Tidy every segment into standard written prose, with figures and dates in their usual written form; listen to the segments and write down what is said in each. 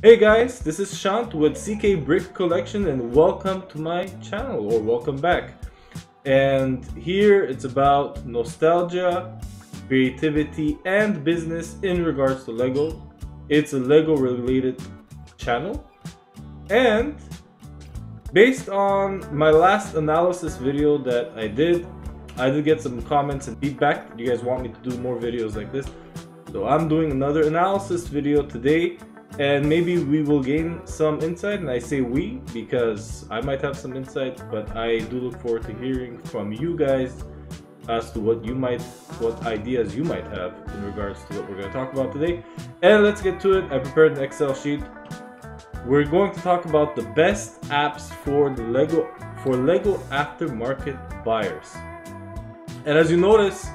Hey guys, this is Shant with CK Brick Collection and welcome to my channel, or welcome back. And here it's about nostalgia, creativity and business in regards to Lego. It's a Lego related channel, and based on my last analysis video that I did get some comments and feedback. You guys want me to do more videos like this, so I'm doing another analysis video today. And maybe we will gain some insight, and I say we because I might have some insight, but I do look forward to hearing from you guys as to what ideas you might have in regards to what we're going to talk about today. And let's get to it. I prepared an Excel sheet. We're going to talk about the best apps for the Lego aftermarket buyers. And as you notice,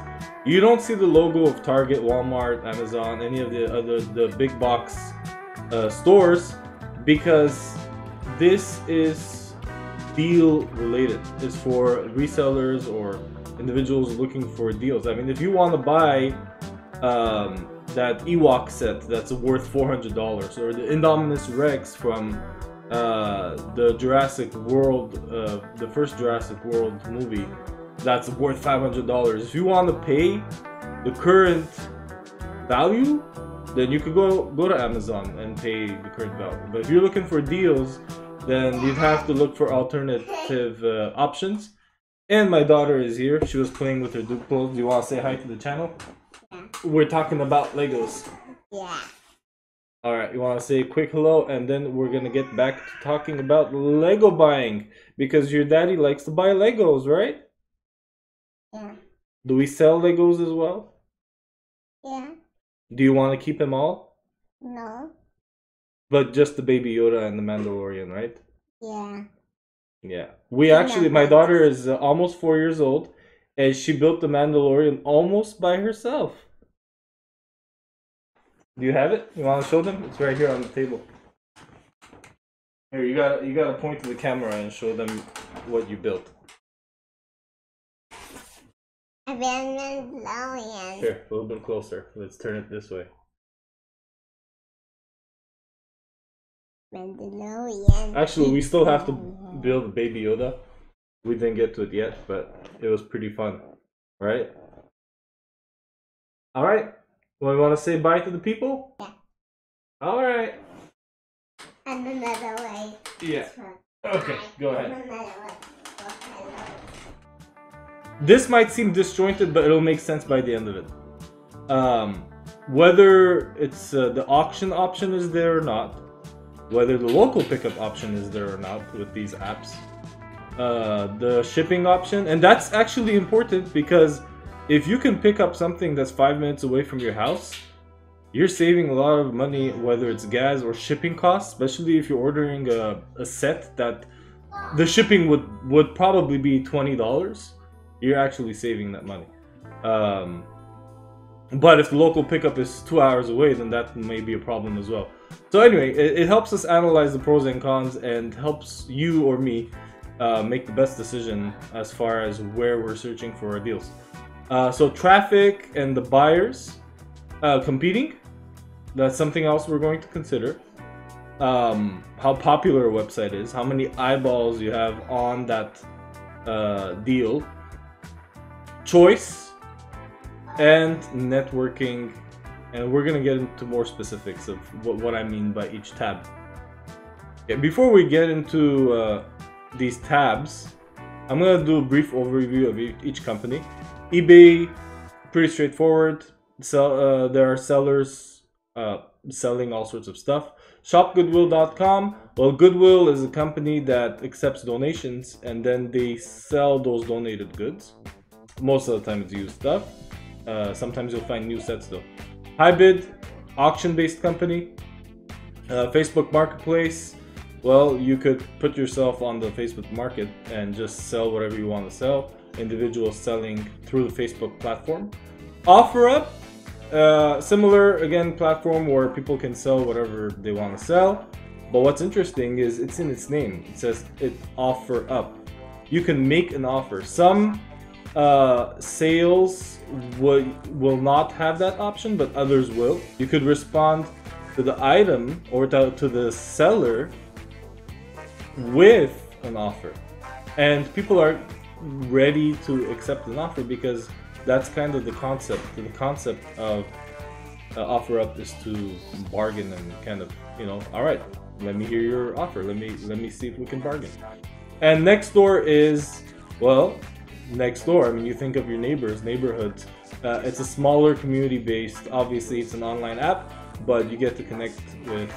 you don't see the logo of Target, Walmart, Amazon, any of the big box stores, because this is deal related. It's for resellers or individuals looking for deals. I mean, if you want to buy that Ewok set that's worth $400, or the Indominus Rex from the Jurassic World, the first Jurassic World movie, that's worth $500. If you want to pay the current value, then you could go to Amazon and pay the current value. But if you're looking for deals, then you'd have to look for alternative options. And my daughter is here. She was playing with her Duplo. Do you want to say hi to the channel? Yeah. We're talking about Legos. Yeah. Alright, you want to say a quick hello, and then we're going to get back to talking about Lego buying. Because your daddy likes to buy Legos, right? Yeah. Do we sell Legos as well? Yeah. Do you want to keep them all? No. But just the Baby Yoda and the Mandalorian, right? Yeah. Yeah. We actually, my daughter is almost 4 years old, and she built the Mandalorian almost by herself. Do you have it? You want to show them? It's right here on the table. Here, you gotta point to the camera and show them what you built. Mandalorian. Here, a little bit closer. Let's turn it this way. Mandalorian. Actually, we still have to build Baby Yoda. We didn't get to it yet, but it was pretty fun, right? All right. Well, you want to say bye to the people? Yeah. All right. And another way. Yeah. Okay, go ahead. Another way. This might seem disjointed, but it'll make sense by the end of it. Whether it's the auction option is there or not, whether the local pickup option is there or not with these apps, the shipping option, and that's actually important because if you can pick up something that's 5 minutes away from your house, you're saving a lot of money, whether it's gas or shipping costs, especially if you're ordering a set that the shipping would probably be $20. You're actually saving that money. But if the local pickup is 2 hours away, then that may be a problem as well. So anyway, it helps us analyze the pros and cons and helps you or me make the best decision as far as where we're searching for our deals. So traffic and the buyers competing, that's something else we're going to consider. How popular a website is, how many eyeballs you have on that deal. Choice and networking, and we're gonna get into more specifics of what I mean by each tab. Okay, before we get into these tabs, I'm gonna do a brief overview of each company. eBay, pretty straightforward. So there are sellers selling all sorts of stuff. Shopgoodwill.com. Well, Goodwill is a company that accepts donations and then they sell those donated goods. Most of the time it's used stuff. Sometimes you'll find new sets though. Hybid, auction-based company. Facebook Marketplace. Well, you could put yourself on the Facebook Market and just sell whatever you want to sell. Individuals selling through the Facebook platform. Offerup, similar again platform where people can sell whatever they want to sell. But what's interesting is it's in its name. It says it offer up. You can make an offer. Some sales will not have that option, but others will. You could respond to the item or to the seller with an offer, and people are ready to accept an offer because that's kind of the concept. The concept of Offerup is to bargain and kind of, all right, let me hear your offer. Let me see if we can bargain. And Nextdoor is, well, Nextdoor. I mean, you think of your neighborhoods. It's a smaller community-based. Obviously, it's an online app, but you get to connect with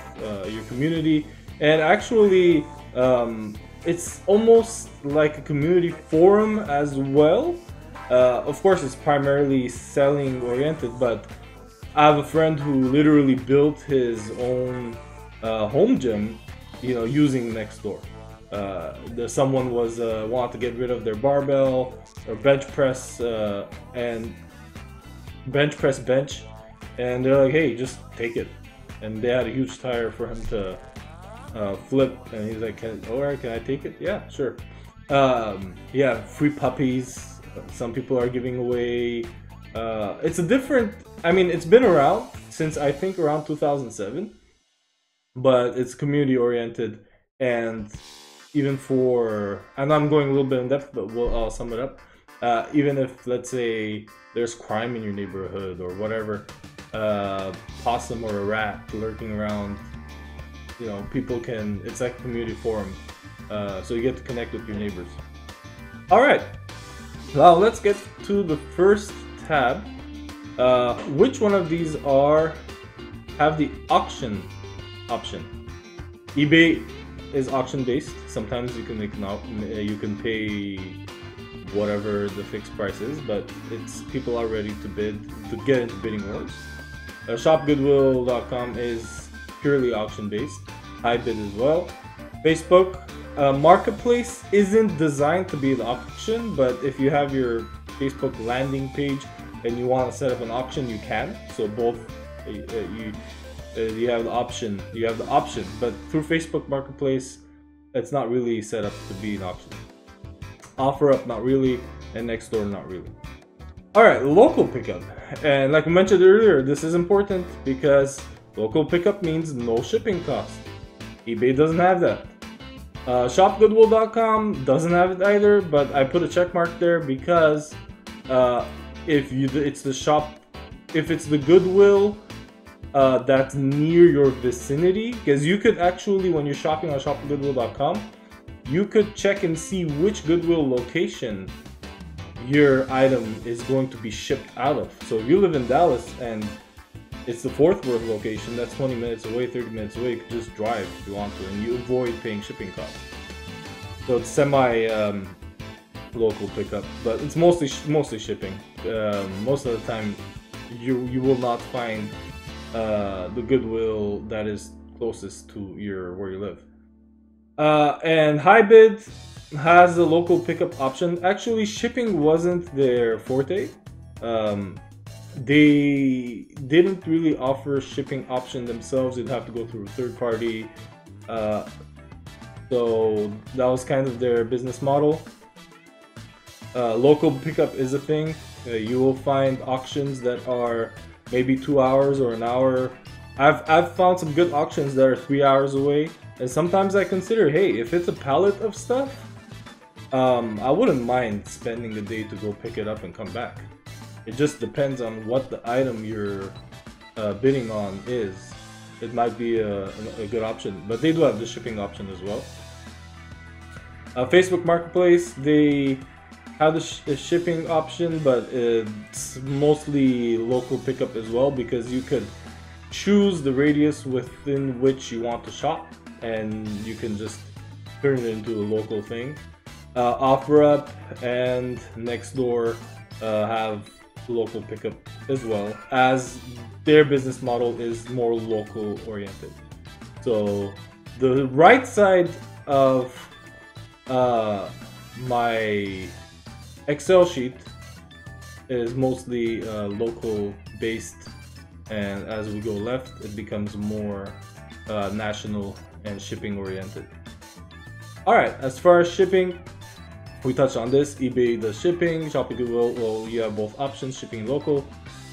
your community. And actually, it's almost like a community forum as well. Of course, it's primarily selling oriented, but I have a friend who literally built his own home gym, using Nextdoor. Someone was wanted to get rid of their barbell or bench press and bench, and they're like, hey, just take it. And they had a huge tire for him to flip, and he's like, alright, can I take it? Yeah, sure. Yeah, free puppies. Some people are giving away. It's a different. I mean, it's been around since I think around 2007, but it's community oriented, and even and I'm going a little bit in depth, but I'll sum it up. Even if, let's say, there's crime in your neighborhood or whatever, possum or a rat lurking around, people can. It's like a community forum, so you get to connect with your neighbors. All right. Now let's get to the first tab. Which one of these have the auction option? eBay is auction based. Sometimes you can pay whatever the fixed price is, but people are ready to get into bidding wars. Shopgoodwill.com is purely auction based. High bid as well. Facebook Marketplace isn't designed to be the auction, but if you have your Facebook landing page and you want to set up an auction, you can. So both you have the option. But through Facebook Marketplace, it's not really set up to be an auction. Offerup, not really, and Nextdoor, not really. All right, local pickup, and like I mentioned earlier, this is important because local pickup means no shipping cost. eBay doesn't have that. Shopgoodwill.com doesn't have it either, but I put a check mark there because if it's the Goodwill that's near your vicinity, because you could actually, when you're shopping on shopgoodwill.com, you could check and see which Goodwill location your item is going to be shipped out of. So if you live in Dallas and it's the Fort Worth location, that's 20 minutes away, 30 minutes away, you can just drive if you want to, and you avoid paying shipping costs. So it's local pickup, but it's mostly shipping. Most of the time, you will not find the Goodwill that is closest to where you live. And Hybid has a local pickup option. Actually, shipping wasn't their forte. They didn't really offer shipping option themselves. You'd have to go through a third party. So that was kind of their business model. Local pickup is a thing. You will find auctions that are maybe 2 hours or an hour. I've found some good auctions that are 3 hours away. And sometimes I consider, hey, if it's a pallet of stuff, I wouldn't mind spending a day to go pick it up and come back. It just depends on what the item you're bidding on is. It might be a good option, but they do have the shipping option as well. Facebook Marketplace, they have the shipping option, but it's mostly local pickup as well, because you could choose the radius within which you want to shop, and you can just turn it into a local thing. Offerup and Nextdoor have local pickup as well, as their business model is more local oriented. So the right side of my Excel sheet is mostly local based, and as we go left, it becomes more national and shipping oriented. All right, as far as shipping, we touched on this. eBay does shipping. Shopify Goodwill, well, you have both options, shipping and local.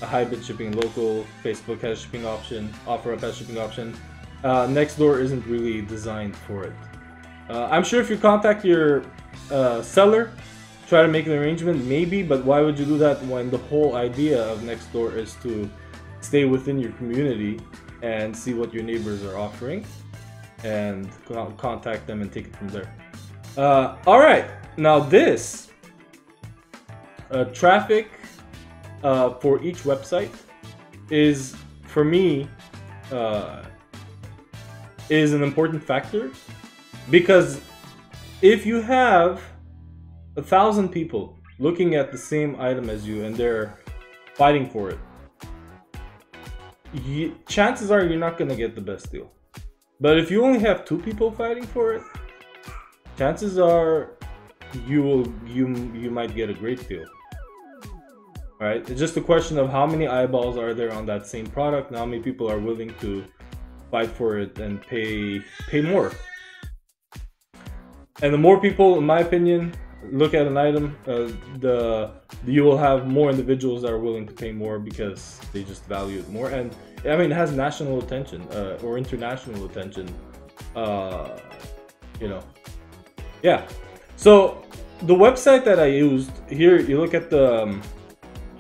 Hybrid shipping local. Facebook has shipping option. Offerup has shipping option. Nextdoor isn't really designed for it. I'm sure if you contact your seller, try to make an arrangement, maybe, but why would you do that when the whole idea of Nextdoor is to stay within your community and see what your neighbors are offering and contact them and take it from there. Alright, now this traffic for each website is, for me, is an important factor, because if you have 1,000 people looking at the same item as you and they're fighting for it, chances are you're not going to get the best deal. But if you only have 2 people fighting for it, chances are you might get a great deal. Right? It's just a question of how many eyeballs are there on that same product and how many people are willing to fight for it and pay more. And the more people, in my opinion, look at an item, you will have more individuals that are willing to pay more because they just value it more. And I mean, it has national attention or international attention. You know, yeah. So the website that I used here, you look at the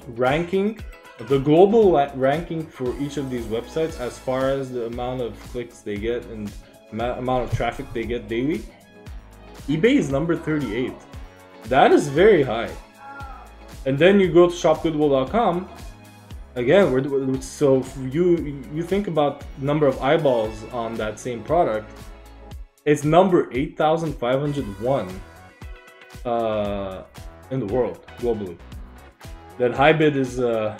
ranking, the global ranking for each of these websites as far as the amount of clicks they get and amount of traffic they get daily. eBay is number 38. That is very high. And then you go to shopgoodwill.com. Again, so you think about number of eyeballs on that same product. It's number 8,501 in the world globally. Then Hybrid is a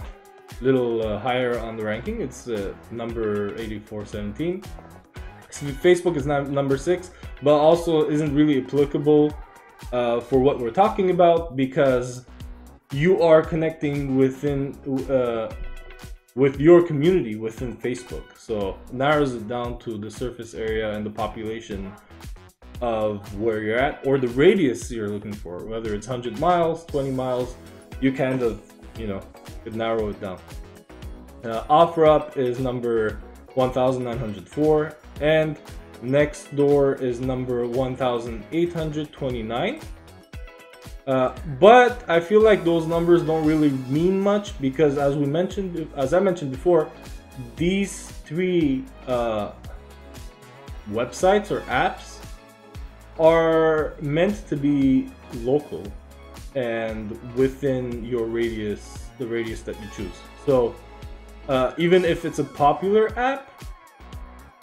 little higher on the ranking. It's number 8417. So Facebook is number 6, but also isn't really applicable for what we're talking about, because you are connecting within with your community within Facebook. So it narrows it down to the surface area and the population of where you're at, or the radius you're looking for, whether it's 100 miles, 20 miles, you kind of, could narrow it down. Offerup is number 1,904, and Nextdoor is number 1,829. But I feel like those numbers don't really mean much, because as I mentioned before, these 3 websites or apps are meant to be local and within your radius, the radius that you choose. So even if it's a popular app,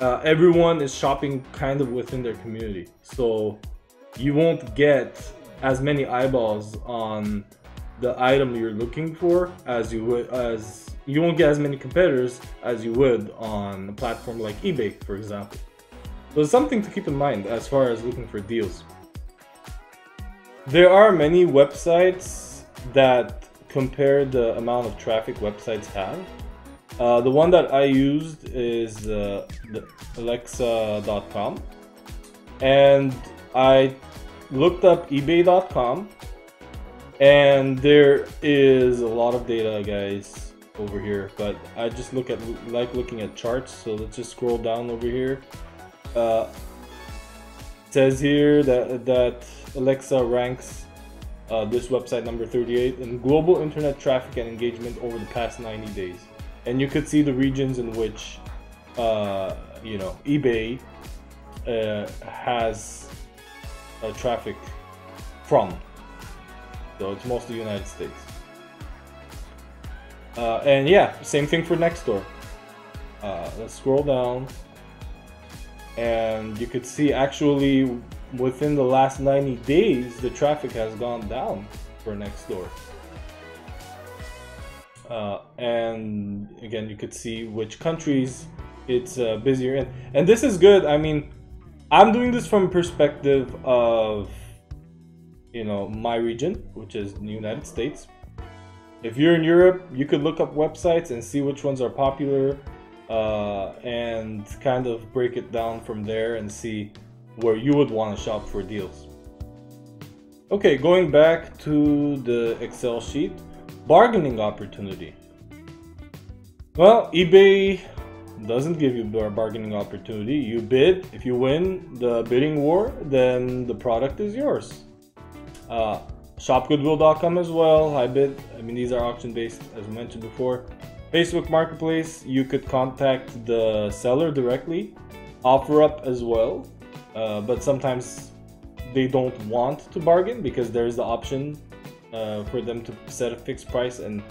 everyone is shopping kind of within their community. So you won't get as many eyeballs on the item you're looking for as you won't get as many competitors as you would on a platform like eBay, for example. So it's something to keep in mind as far as looking for deals. There are many websites that compare the amount of traffic websites have. The one that I used is the Alexa.com, and I looked up ebay.com, and there is a lot of data, guys, over here, but I just like looking at charts. So let's just scroll down over here. It says here that Alexa ranks this website number 38 in global internet traffic and engagement over the past 90 days. And you could see the regions in which eBay has traffic from. So it's mostly United States. And yeah, same thing for Nextdoor. Let's scroll down, and you could see actually within the last 90 days the traffic has gone down for Nextdoor. And again, you could see which countries it's busier in. And this is good. I mean, I'm doing this from a perspective of my region, which is the United States. If you're in Europe, you could look up websites and see which ones are popular, and kind of break it down from there and see where you would want to shop for deals. Okay, going back to the Excel sheet, bargaining opportunity. Well, eBay doesn't give you a bargaining opportunity. You bid. If you win the bidding war, then the product is yours. Shopgoodwill.com as well. HiBid. I mean, these are auction based, as mentioned before. Facebook Marketplace, you could contact the seller directly. Offerup as well, but sometimes they don't want to bargain because there's the option for them to set a fixed price and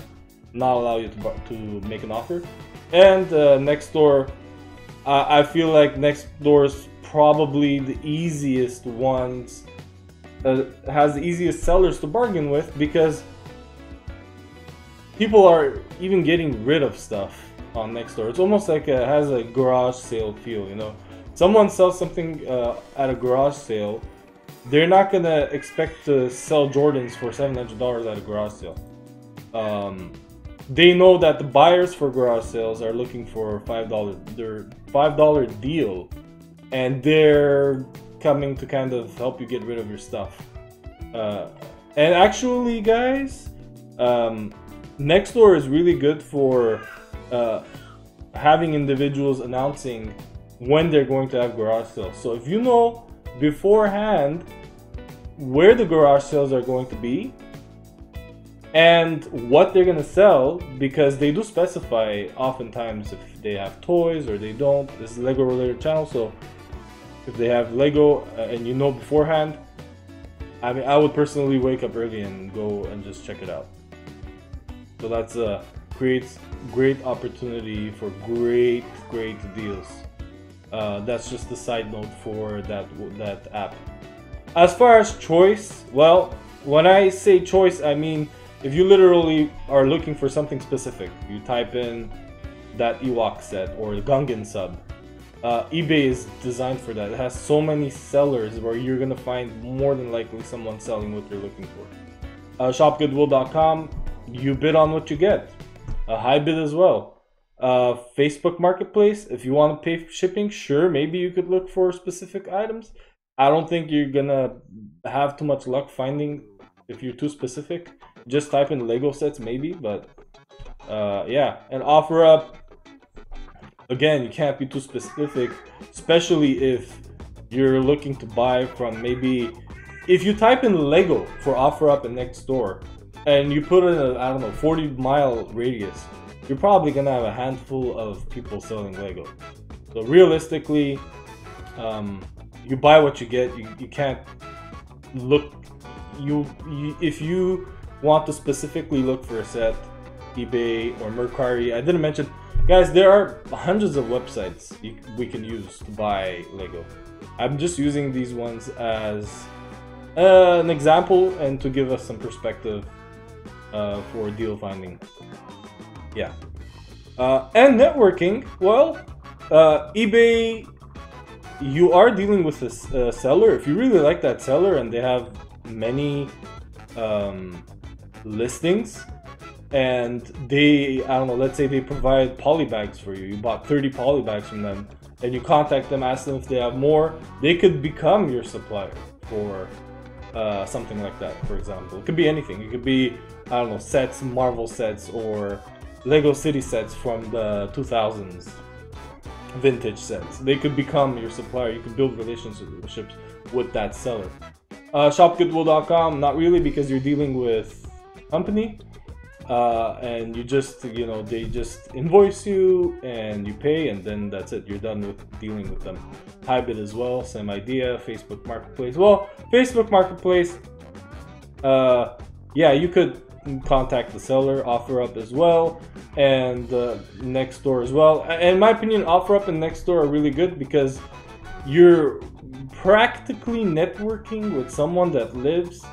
not allow you to make an offer. And Nextdoor, I feel like Nextdoor is probably the easiest ones, has the easiest sellers to bargain with, because people are even getting rid of stuff on Nextdoor. It's almost like it has a garage sale feel, you know. Someone sells something at a garage sale, they're not gonna expect to sell Jordans for $700 at a garage sale. They know that the buyers for garage sales are looking for their $5 deal, and they're coming to kind of help you get rid of your stuff. And actually, guys, Nextdoor is really good for having individuals announcing when they're going to have garage sales. So if you know beforehand where the garage sales are going to be and what they're going to sell, because they do specify oftentimes if they have toys or they don't. This is a Lego related channel, so if they have Lego and you know beforehand, I mean, I would personally wake up early and go and just check it out. So that's creates great opportunity for great deals. That's just a side note for that app. As far as choice, well, when I say choice, I mean if you literally are looking for something specific, you type in that Ewok set or the Gungan sub. eBay is designed for that. It has so many sellers where you're gonna find more than likely someone selling what you're looking for. Shopgoodwill.com, you bid on what you get. HiBid as well. Facebook Marketplace, if you want to pay for shipping, sure, maybe you could look for specific items. I don't think you're gonna have too much luck finding if you're too specific. Just type in Lego sets maybe, but yeah. And Offerup, again, you can't be too specific, especially if you're looking to buy from, maybe if you type in Lego for Offerup and Nextdoor and you put in a, I don't know, 40-mile radius, you're probably gonna have a handful of people selling Lego. So realistically, you buy what you get. You can't look. If you want to specifically look for a set, eBay or Mercari. I didn't mention, guys, there are hundreds of websites we can use to buy Lego. I'm just using these ones as an example and to give us some perspective for deal finding. Yeah. And networking, well, eBay, you are dealing with a seller. If you really like that seller and they have many listings and they, I don't know, let's say they provide poly bags for you. You bought 30 poly bags from them and you contact them, ask them if they have more. They could become your supplier for something like that, for example. It could be anything. It could be, I don't know, sets, Marvel sets, or Lego City sets from the 2000s, vintage sets. They could become your supplier. You could build relationships with that seller. Shopgoodwill.com, not really, because you're dealing with company, and you just, you know, they just invoice you and you pay, and then that's it. You're done with dealing with them. HiBid as well, same idea. Facebook Marketplace. Well, Facebook Marketplace, yeah, you could contact the seller. Offerup as well, and Nextdoor as well. In my opinion, Offerup and Nextdoor are really good because you're practically networking with someone that lives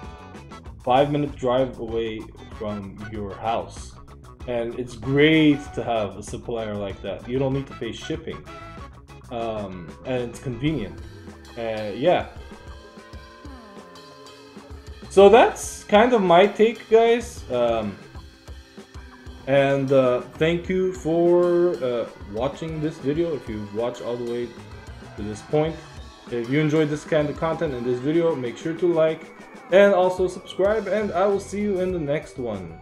5-minute drive away from your house, and it's great to have a supplier like that. You don't need to pay shipping, and it's convenient. Yeah. So that's kind of my take, guys. And thank you for watching this video. If you've watched all the way to this point, if you enjoyed this kind of content in this video, make sure to like and also subscribe, and I will see you in the next one.